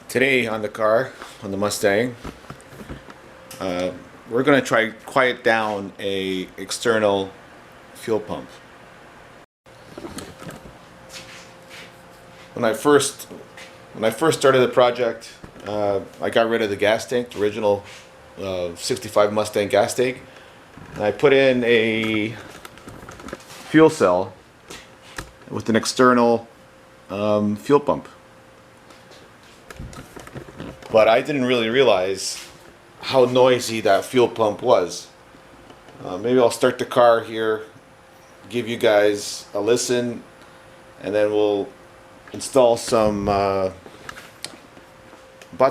Today on the car, on the Mustang, we're going to try quiet down a external fuel pump. When I first started the project, I got rid of the gas tank, the original 65 Mustang gas tank, and I put in a fuel cell with an external fuel pump. But I didn't really realize how noisy that fuel pump was. Maybe I'll start the car here, give you guys a listen, and then we'll install some, bought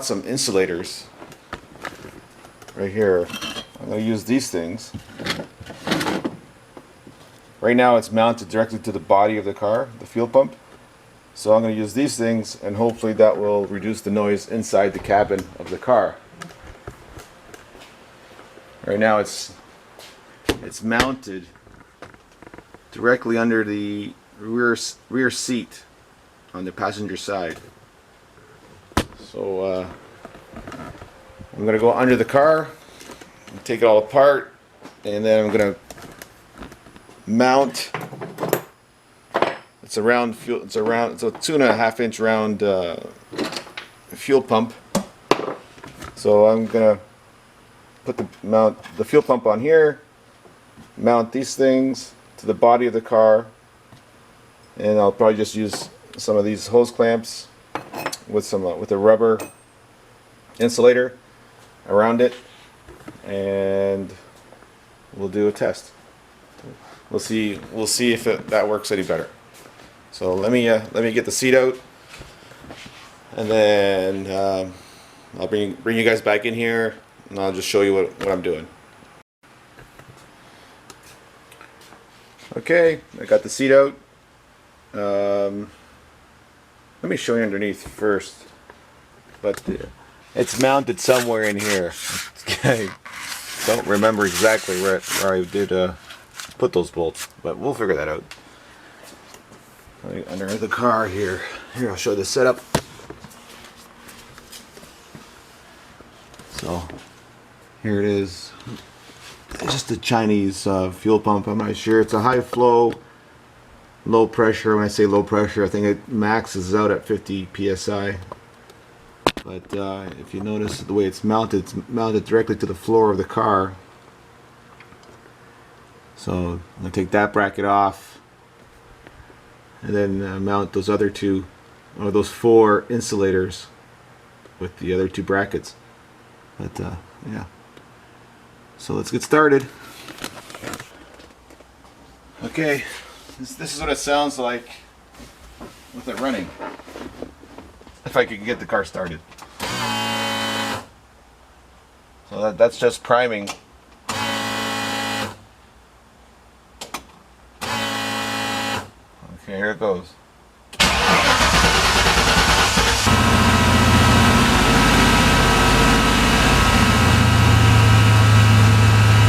some insulators right here. I'm going to use these things. Right now it's mounted directly to the body of the car, the fuel pump. So I'm going to use these things, and hopefully that will reduce the noise inside the cabin of the car. Right now it's mounted directly under the rear seat on the passenger side. So I'm going to go under the car and take it all apart, and then I'm going to mount. It's a round fuel. It's a 2.5-inch round fuel pump. So I'm gonna put the fuel pump on here, mount these things to the body of the car, and I'll probably just use some of these hose clamps with a rubber insulator around it, and we'll do a test. We'll see if that works any better. So let me get the seat out, and then I'll bring you guys back in here, and I'll just show you what I'm doing. Okay, I got the seat out. Let me show you underneath first. But it's mounted somewhere in here. I don't remember exactly where I did put those bolts, but we'll figure that out. Under the car here. Here, I'll show the setup. So, here it is. It's just a Chinese fuel pump. I'm not sure. It's a high flow, low pressure. When I say low pressure, I think it maxes out at 50 psi. But if you notice the way it's mounted directly to the floor of the car. So, I'm going to take that bracket off, and then mount those other two, or those 4 insulators with the other 2 brackets. But yeah, so let's get started. Okay, this is what it sounds like with it running, if I could get the car started. So that's just priming. Okay, here it goes.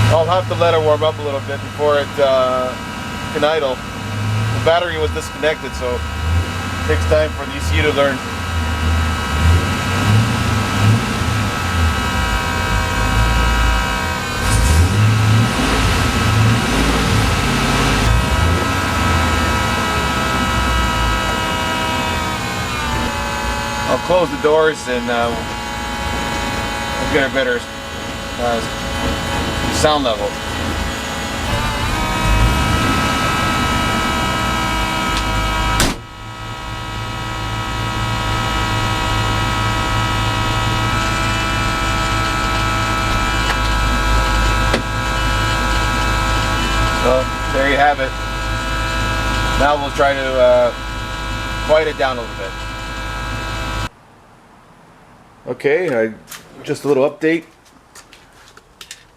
I'll have to let it warm up a little bit before it can idle. The battery was disconnected, so it takes time for the ECU to learn. I'll close the doors, and we'll get a better sound level. So there you have it. Now we'll try to quiet it down a little bit. Okay, just a little update.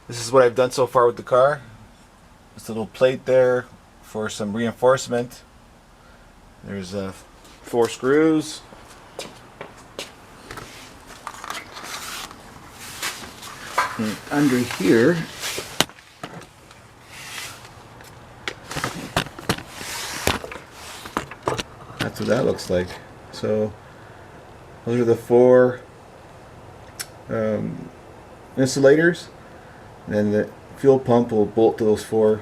This is what I've done so far with the car. Just a little plate there for some reinforcement. There's 4 screws. And under here, that's what that looks like. So Those are the four insulators, and then the fuel pump will bolt to those four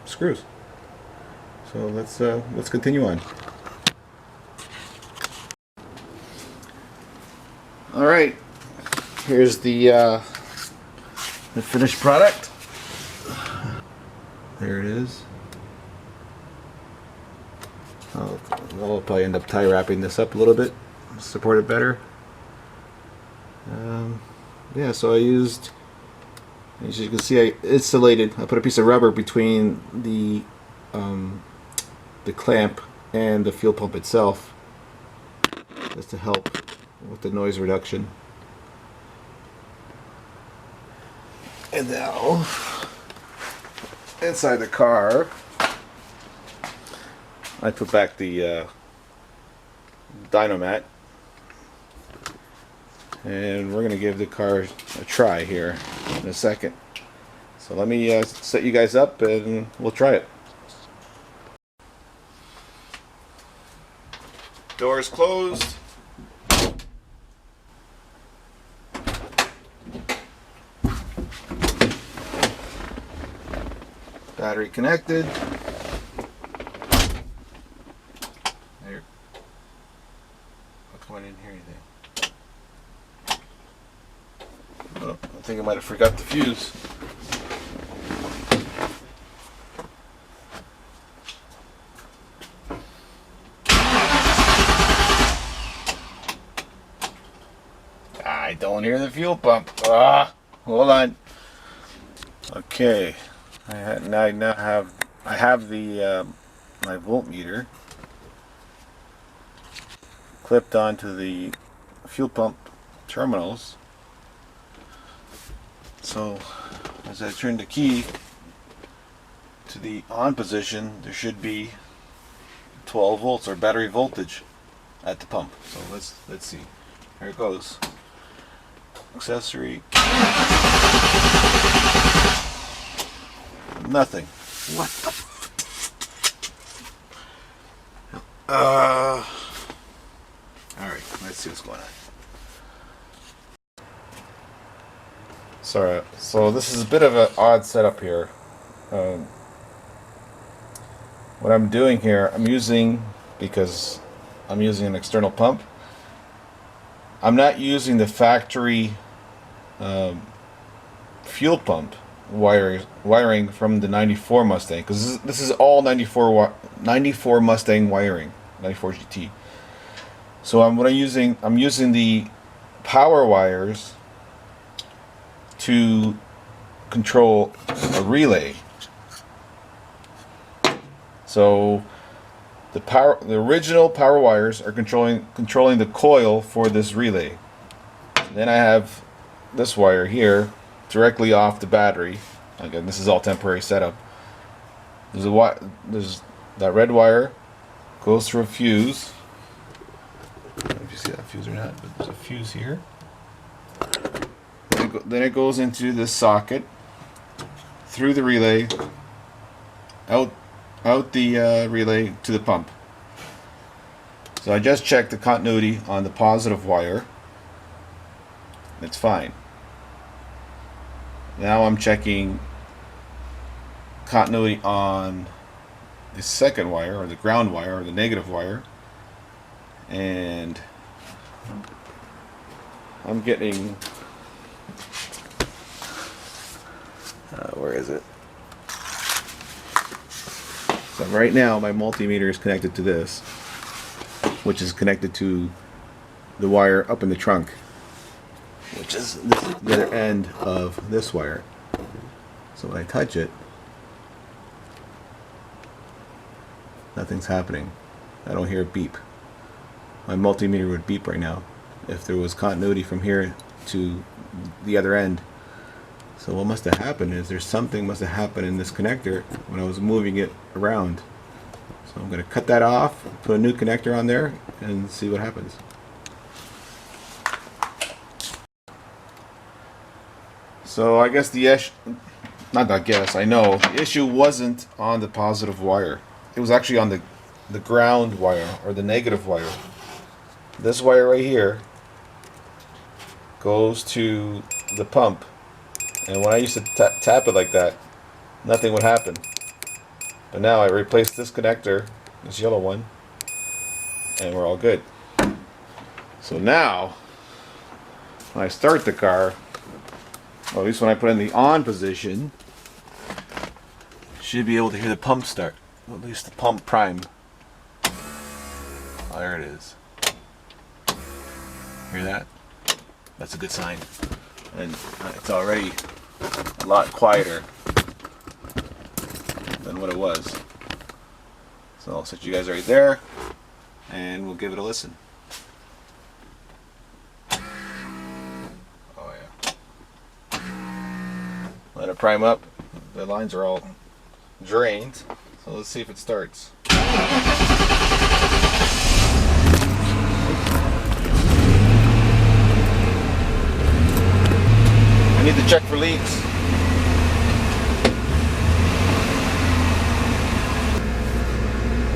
screws. So let's continue on. All right, here's the finished product. There it is. I'll probably end up tie wrapping this up a little bit, support it better. Yeah, so I used, as you can see, I insulated. I put a piece of rubber between the clamp and the fuel pump itself, just to help with the noise reduction. And now, inside the car, I put back the dynomat, and we're going to give the car a try here in a second. So let me set you guys up and we'll try it. Doors closed. Battery connected. There. What's going in here, you think? Oh, I think I might have forgot the fuse. I don't hear the fuel pump. Hold on. Okay. I have the my voltmeter clipped onto the fuel pump terminals. So as I turn the key to the on position, there should be 12 volts or battery voltage at the pump. So let's see. Here it goes. Accessory. Nothing. What the alright, let's see what's going on. Sorry, so this is a bit of an odd setup here. What I'm doing here, because I'm using an external pump, I'm not using the factory fuel pump wiring from the 94 Mustang, because this is all 94 Mustang wiring, 94 GT. So I'm using the power wires to control a relay. So the original power wires are controlling the coil for this relay. Then I have this wire here directly off the battery. Again, this is all temporary setup. There's that red wire goes through a fuse. I don't know if you see that fuse or not, but there's a fuse here. Then it goes into this socket, through the relay, out the relay to the pump. So I just checked the continuity on the positive wire. It's fine. Now I'm checking continuity on the second wire, or the ground wire, or the negative wire, and I'm getting where is it? So right now my multimeter is connected to this, which is connected to the wire up in the trunk, which is the other end of this wire. So when I touch it, nothing's happening. I don't hear a beep. My multimeter would beep right now if there was continuity from here to the other end. So what must have happened is something must have happened in this connector when I was moving it around. So I'm going to cut that off, put a new connector on there, and see what happens. So I guess I know the issue wasn't on the positive wire. It was actually on the ground wire, or the negative wire. this wire right here goes to the pump, and when I used to tap it like that, nothing would happen. But now I replaced this connector, this yellow one, and we're all good. So now, when I start the car, or at least when I put in the on position, should be able to hear the pump start. At least the pump prime. Oh, there it is. Hear that? That's a good sign. And it's already a lot quieter than what it was. So I'll set you guys right there, and we'll give it a listen. Oh yeah. Let it prime up. The lines are all drained, so let's see if it starts. I need to check for leaks.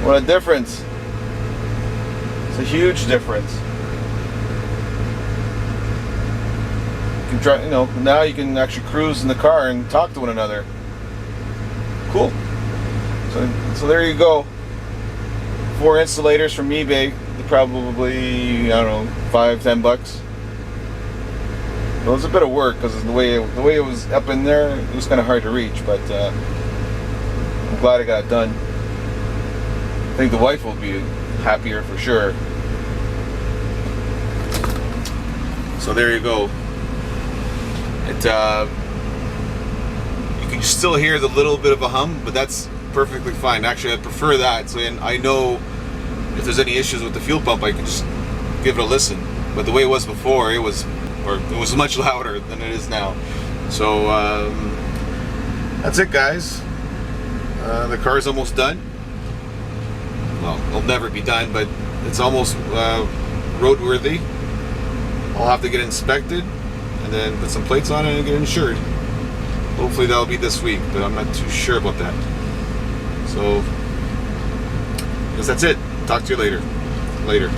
What a difference. It's a huge difference. You can try, now you can actually cruise in the car and talk to one another. Cool. So there you go. 4 insulators from eBay. Probably, I don't know, $5-10. It was a bit of work because the way it was up in there, it was kind of hard to reach. But I'm glad I got it done. I think the wife will be happier for sure. So there you go. You can still hear the little bit of a hum, but that's perfectly fine. Actually, I prefer that. So I know if there's any issues with the fuel pump, I can just give it a listen. But the way it was before, it was much louder than it is now. So that's it, guys. The car's almost done. Well, it'll never be done, but it's almost roadworthy. I'll have to get it inspected and then put some plates on it and get insured. Hopefully that'll be this week, but I'm not too sure about that. So, I guess that's it. Talk to you later.